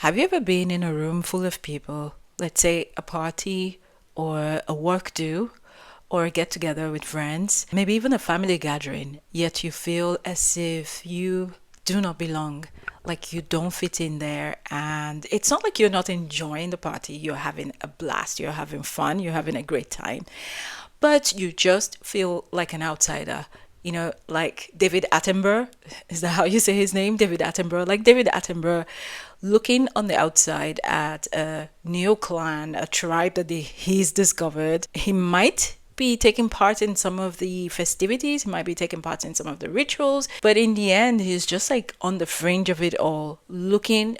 Have you ever been in a room full of people, let's say a party or a work do, or a get together with friends, maybe even a family gathering, yet you feel as if you do not belong, like you don't fit in there? And it's not like you're not enjoying the party, you're having a blast, you're having fun, you're having a great time, but you just feel like an outsider. Like David Attenborough, is that how you say his name? David Attenborough. Like David Attenborough looking on the outside at a new clan, a tribe that he's discovered. He might be taking part in some of the festivities, he might be taking part in some of the rituals, but in the end, he's just like on the fringe of it all, looking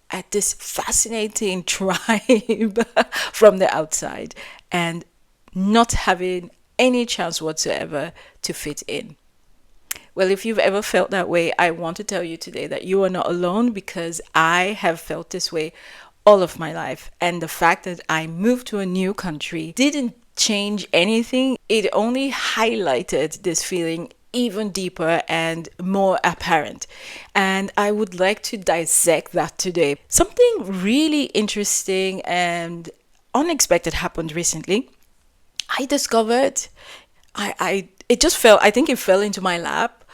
at this fascinating tribe from the outside and not having any chance whatsoever to fit in. Well, if you've ever felt that way, I want to tell you today that you are not alone, because I have felt this way all of my life. And the fact that I moved to a new country didn't change anything. It only highlighted this feeling even deeper and more apparent. And I would like to dissect that today. Something really interesting and unexpected happened recently. I discovered it just fell, I think it fell into my lap.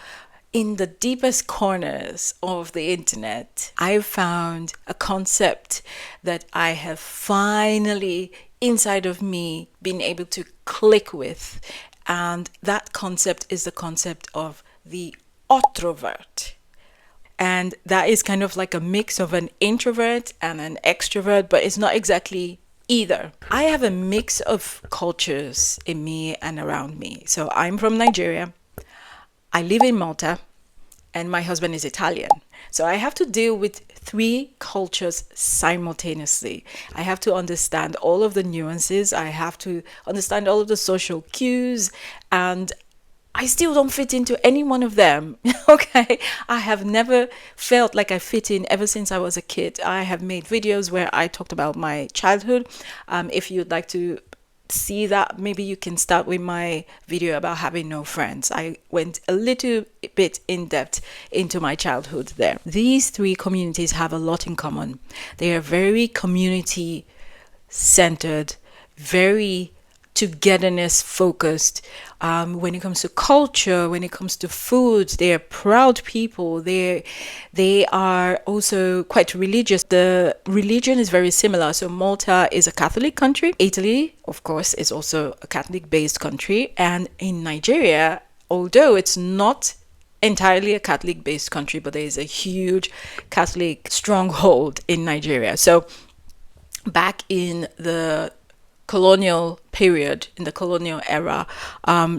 In the deepest corners of the internet, I found a concept that I have finally inside of me been able to click with. And that concept is the concept of the Otrovert. And that is kind of like a mix of an introvert and an extrovert, but it's not exactly either. I have a mix of cultures in me and around me. So I'm from Nigeria. I live in Malta, and my husband is Italian. So I have to deal with three cultures simultaneously. I have to understand all of the nuances. I have to understand all of the social cues, and I still don't fit into any one of them. Okay. I have never felt like I fit in ever since I was a kid. I have made videos where I talked about my childhood. If you'd like to see that, maybe you can start with my video about having no friends. I went a little bit in depth into my childhood there. These three communities have a lot in common. They are very community centered, very togetherness focused. When it comes to culture, when it comes to food, they are proud people. They are also quite religious. The religion is very similar. So Malta is a Catholic country. Italy, of course, is also a Catholic based country. And in Nigeria, although it's not entirely a Catholic based country, but there is a huge Catholic stronghold in Nigeria. So back in the colonial period, in the colonial era,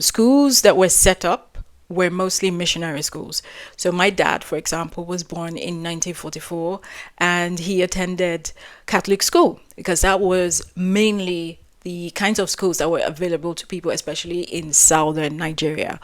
schools that were set up were mostly missionary schools. So my dad, for example, was born in 1944, and he attended Catholic school because that was mainly the kinds of schools that were available to people, especially in southern Nigeria.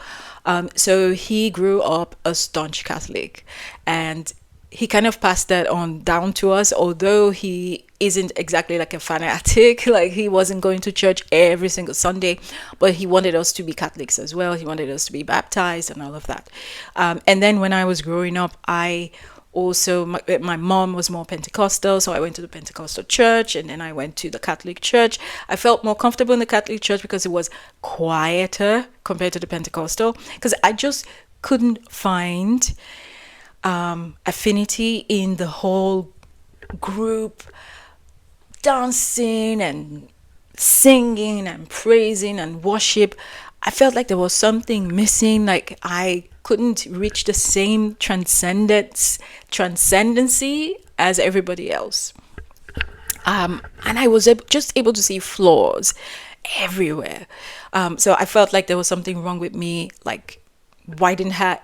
So he grew up a staunch Catholic, and he kind of passed that on down to us, although he isn't exactly like a fanatic. Like, he wasn't going to church every single Sunday, but he wanted us to be Catholics as well. He wanted us to be baptized and all of that. And then when I was growing up, my mom was more Pentecostal, so I went to the Pentecostal church, and then I went to the Catholic church. I felt more comfortable in the Catholic church because it was quieter compared to the Pentecostal, because I just couldn't find affinity in the whole group dancing and singing and praising and worship. I felt like there was something missing, like I couldn't reach the same transcendency as everybody else. And I was just able to see flaws everywhere. So I felt like there was something wrong with me. Like, why didn't I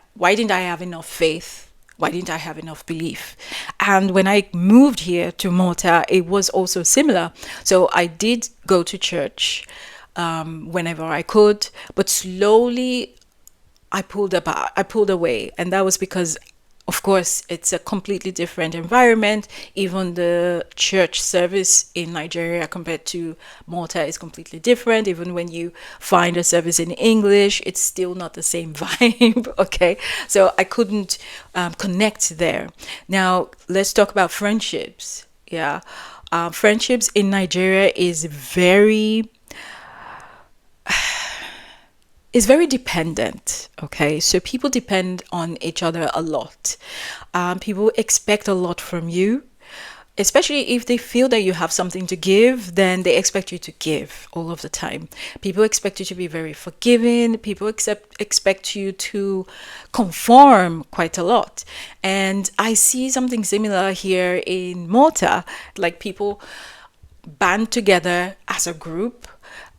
have enough faith? Why didn't I have enough belief? And when I moved here to Malta, it was also similar. So I did go to church whenever I could, but slowly I pulled away. And that was because, of course, it's a completely different environment. Even the church service in Nigeria compared to Malta is completely different. Even when you find a service in English, it's still not the same vibe. Okay, so I couldn't connect there. Now, let's talk about friendships. Yeah. Friendships in Nigeria is very dependent. Okay, so people depend on each other a lot. People expect a lot from you, especially if they feel that you have something to give, then they expect you to give all of the time. People expect you to be very forgiving. People expect you to conform quite a lot. And I see something similar here in Malta. Like, people band together as a group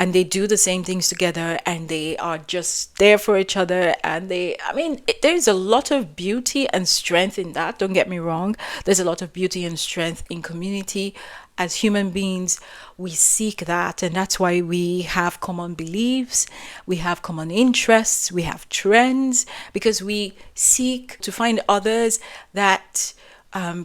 and they do the same things together, and they are just there for each other. And there's a lot of beauty and strength in that. Don't get me wrong. There's a lot of beauty and strength in community. As human beings, we seek that, and that's why we have common beliefs, we have common interests, we have trends, because we seek to find others that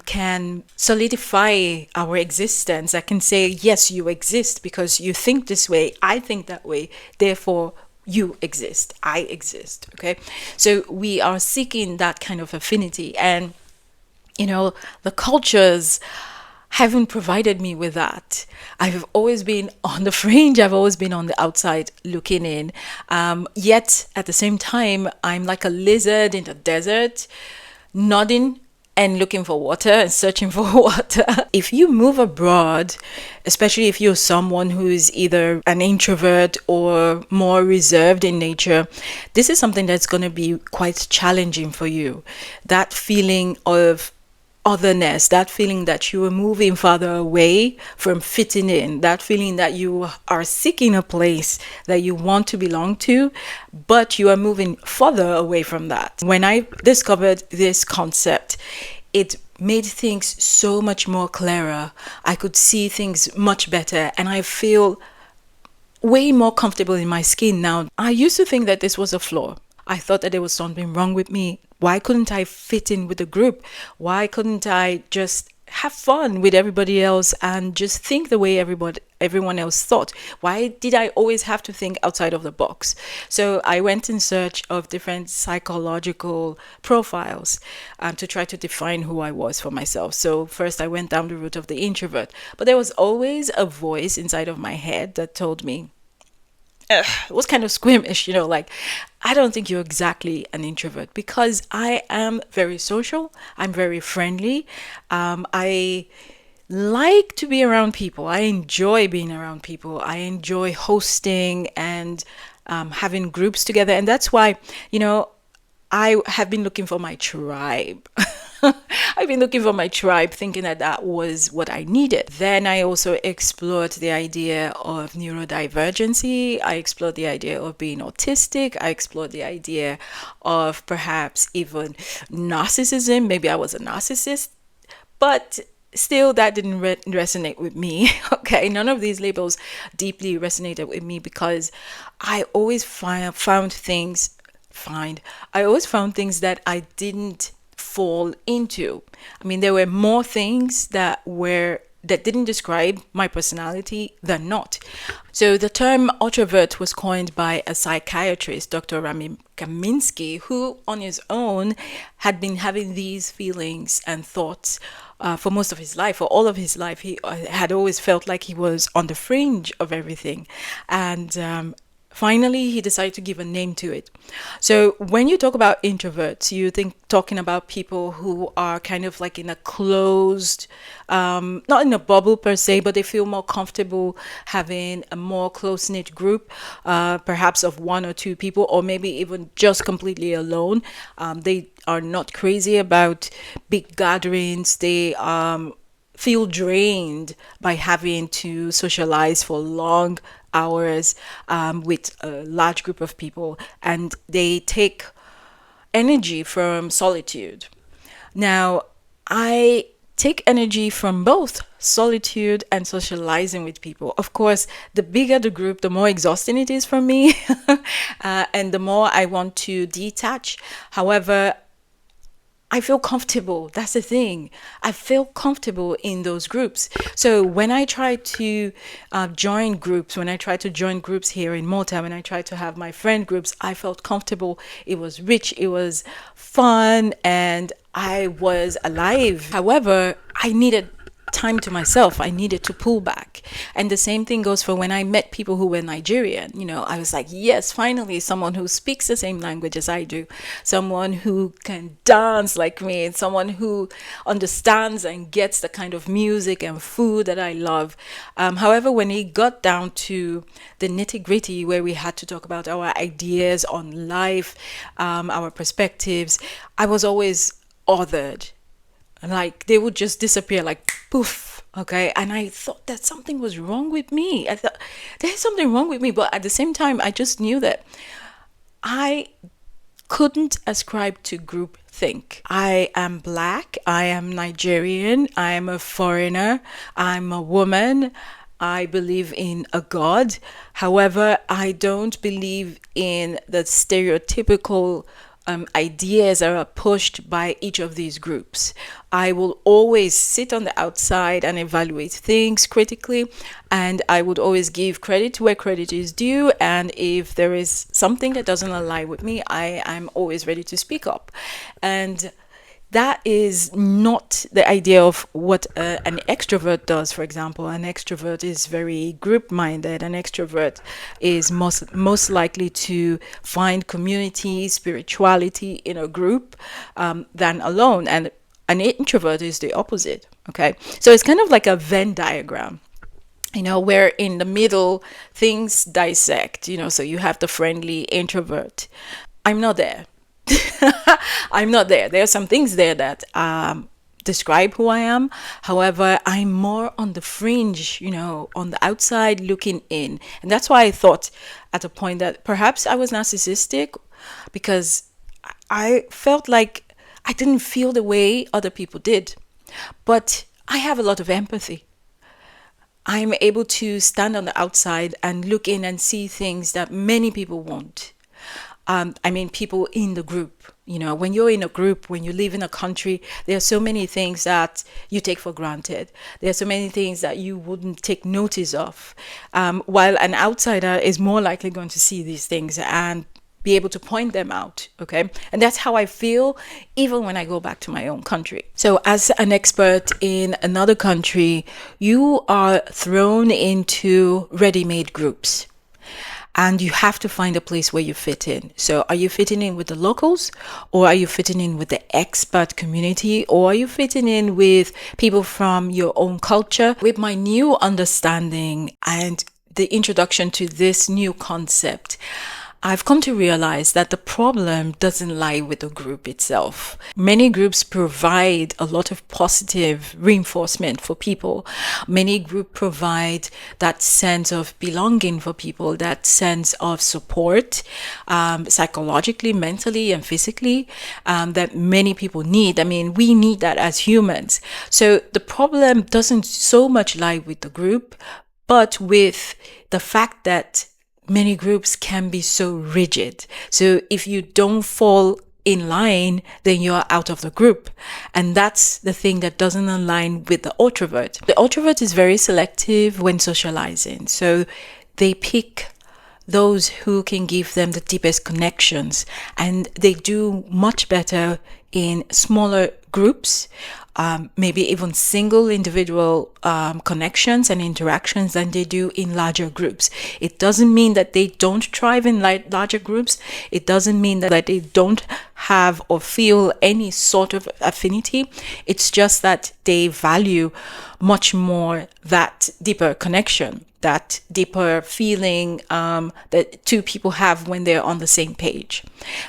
can solidify our existence. I can say, yes, you exist because you think this way, I think that way, therefore you exist, I exist. Okay, so we are seeking that kind of affinity, and the cultures haven't provided me with that. I've always been on the fringe. I've always been on the outside looking in. Yet at the same time, I'm like a lizard in the desert, nodding and looking for water and searching for water. If you move abroad, especially if you're someone who is either an introvert or more reserved in nature, this is something that's going to be quite challenging for you. That feeling of otherness, that feeling that you are moving farther away from fitting in, that feeling that you are seeking a place that you want to belong to, but you are moving further away from that. When I discovered this concept, it made things so much more clearer. I could see things much better, and I feel way more comfortable in my skin now. I used to think that this was a flaw. I thought that there was something wrong with me. Why couldn't I fit in with the group? Why couldn't I just have fun with everybody else and just think the way everyone else thought? Why did I always have to think outside of the box? So I went in search of different psychological profiles to try to define who I was for myself. So first I went down the route of the introvert, but there was always a voice inside of my head that told me, it was kind of squeamish, like, I don't think you're exactly an introvert, because I am very social. I'm very friendly. I like to be around people. I enjoy being around people. I enjoy hosting and having groups together. And that's why, I have been looking for my tribe. I've been looking for my tribe, thinking that that was what I needed. Then I also explored the idea of neurodivergency. I explored the idea of being autistic. I explored the idea of perhaps even narcissism. Maybe I was a narcissist, but still that didn't resonate with me. Okay, none of these labels deeply resonated with me, because I always found things that I didn't fall into. There were more things that didn't describe my personality than not. So the term Otrovert was coined by a psychiatrist, Dr. Rami Kaminski, who on his own had been having these feelings and thoughts for most of his life, for all of his life. He had always felt like he was on the fringe of everything. And finally, he decided to give a name to it. So when you talk about introverts, you think talking about people who are kind of like in a closed, not in a bubble per se, but they feel more comfortable having a more close-knit group, perhaps of one or two people, or maybe even just completely alone. They are not crazy about big gatherings. They feel drained by having to socialize for long hours with a large group of people, and they take energy from solitude. Now, I take energy from both solitude and socializing with people. Of course, the bigger the group, the more exhausting it is for me, and the more I want to detach. However, I feel comfortable. That's the thing. I feel comfortable in those groups. So when I try to join groups, here in Malta, when I try to have my friend groups, I felt comfortable. It was rich. It was fun. And I was alive. However, I needed time to myself. I needed to pull back. And the same thing goes for when I met people who were Nigerian. I was like, yes, finally, someone who speaks the same language as I do, someone who can dance like me, and someone who understands and gets the kind of music and food that I love. However, when it got down to the nitty gritty, where we had to talk about our ideas on life, our perspectives, I was always othered. Like they would just disappear, like poof. Okay. And I thought that something was wrong with me. I thought there's something wrong with me. But at the same time, I just knew that I couldn't ascribe to group think. I am Black. I am Nigerian. I am a foreigner. I'm a woman. I believe in a God. However, I don't believe in the stereotypical ideas that are pushed by each of these groups. I will always sit on the outside and evaluate things critically, and I would always give credit where credit is due. And if there is something that doesn't align with me, I'm always ready to speak up. And that is not the idea of what an extrovert does. For example, an extrovert is very group-minded. An extrovert is most likely to find community, spirituality in a group than alone. And an introvert is the opposite. Okay, so it's kind of like a Venn diagram. Where in the middle things dissect. So you have the friendly introvert. I'm not there. I'm not there. There are some things there that describe who I am. However, I'm more on the fringe, on the outside looking in. And that's why I thought at a point that perhaps I was narcissistic, because I felt like I didn't feel the way other people did. But I have a lot of empathy. I'm able to stand on the outside and look in and see things that many people won't. People in the group, when you're in a group, when you live in a country, there are so many things that you take for granted. There are so many things that you wouldn't take notice of. While an outsider is more likely going to see these things and be able to point them out. Okay. And that's how I feel even when I go back to my own country. So as an expert in another country, you are thrown into ready-made groups. And you have to find a place where you fit in. So are you fitting in with the locals, or are you fitting in with the expat community, or are you fitting in with people from your own culture? With my new understanding and the introduction to this new concept, I've come to realize that the problem doesn't lie with the group itself. Many groups provide a lot of positive reinforcement for people. Many groups provide that sense of belonging for people, that sense of support, psychologically, mentally, and physically, that many people need. We need that as humans. So the problem doesn't so much lie with the group, but with the fact that many groups can be so rigid. So if you don't fall in line, then you're out of the group. And that's the thing that doesn't align with the Otrovert. The Otrovert is very selective when socializing. So they pick those who can give them the deepest connections. And they do much better in smaller groups, maybe even single individual connections and interactions than they do in larger groups. It doesn't mean that they don't thrive in larger groups. It doesn't mean that they don't have or feel any sort of affinity. It's just that they value much more that deeper connection, that deeper feeling that two people have when they're on the same page.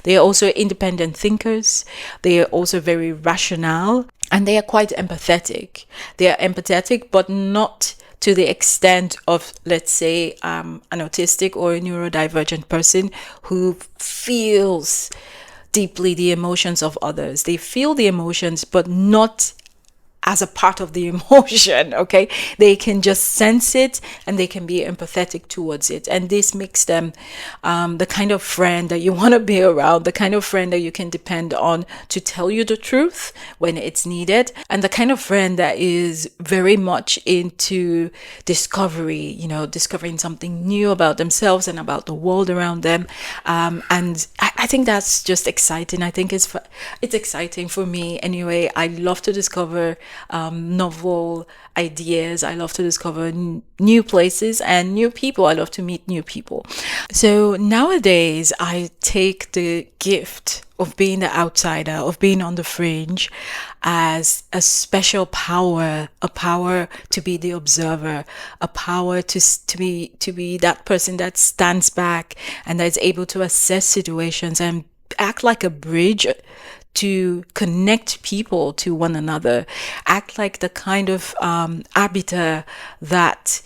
They are also independent thinkers. They are also very rational, and they are quite empathetic. They are empathetic, but not to the extent of, let's say, an autistic or a neurodivergent person who feels deeply the emotions of others. They feel the emotions, but not as a part of the emotion, okay? They can just sense it and they can be empathetic towards it. And this makes them the kind of friend that you want to be around, the kind of friend that you can depend on to tell you the truth when it's needed, and the kind of friend that is very much into discovery, discovering something new about themselves and about the world around them. And I I think that's just exciting. I think it's exciting for me anyway. I love to discover novel ideas. I love to discover new places and new people. I love to meet new people. So nowadays, I take the gift of being the outsider, of being on the fringe, as a special power, a power to be the observer, a power to be that person that stands back and that's able to assess situations and act like a bridge to connect people to one another, act like the kind of arbiter that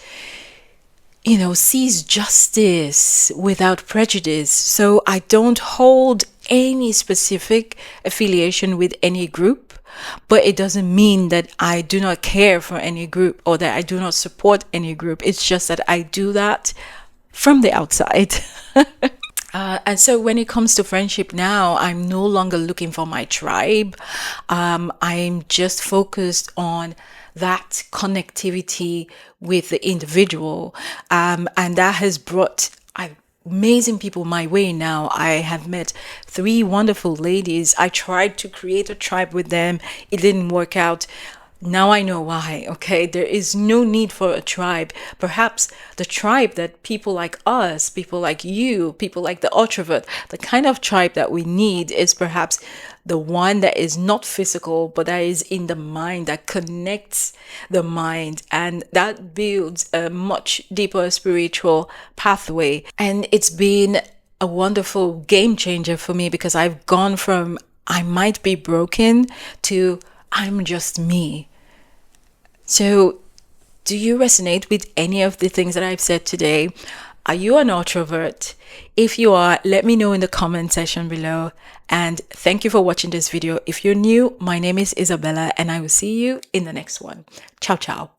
sees justice without prejudice. So I don't hold any specific affiliation with any group, but it doesn't mean that I do not care for any group or that I do not support any group. It's just that I do that from the outside. And so when it comes to friendship now, I'm no longer looking for my tribe. I'm just focused on that connectivity with the individual. And that has brought amazing people my way now. I have met 3 wonderful ladies. I tried to create a tribe with them. It didn't work out. Now I know why, okay? There is no need for a tribe. Perhaps the tribe that people like us, people like you, people like the Otrovert, the kind of tribe that we need is perhaps the one that is not physical, but that is in the mind, that connects the mind, and that builds a much deeper spiritual pathway. And it's been a wonderful game changer for me, because I've gone from I might be broken to I'm just me. So, do you resonate with any of the things that I've said today? Are you an introvert? If you are, let me know in the comment section below. And thank you for watching this video. If you're new, my name is Isabella, and I will see you in the next one. Ciao, ciao.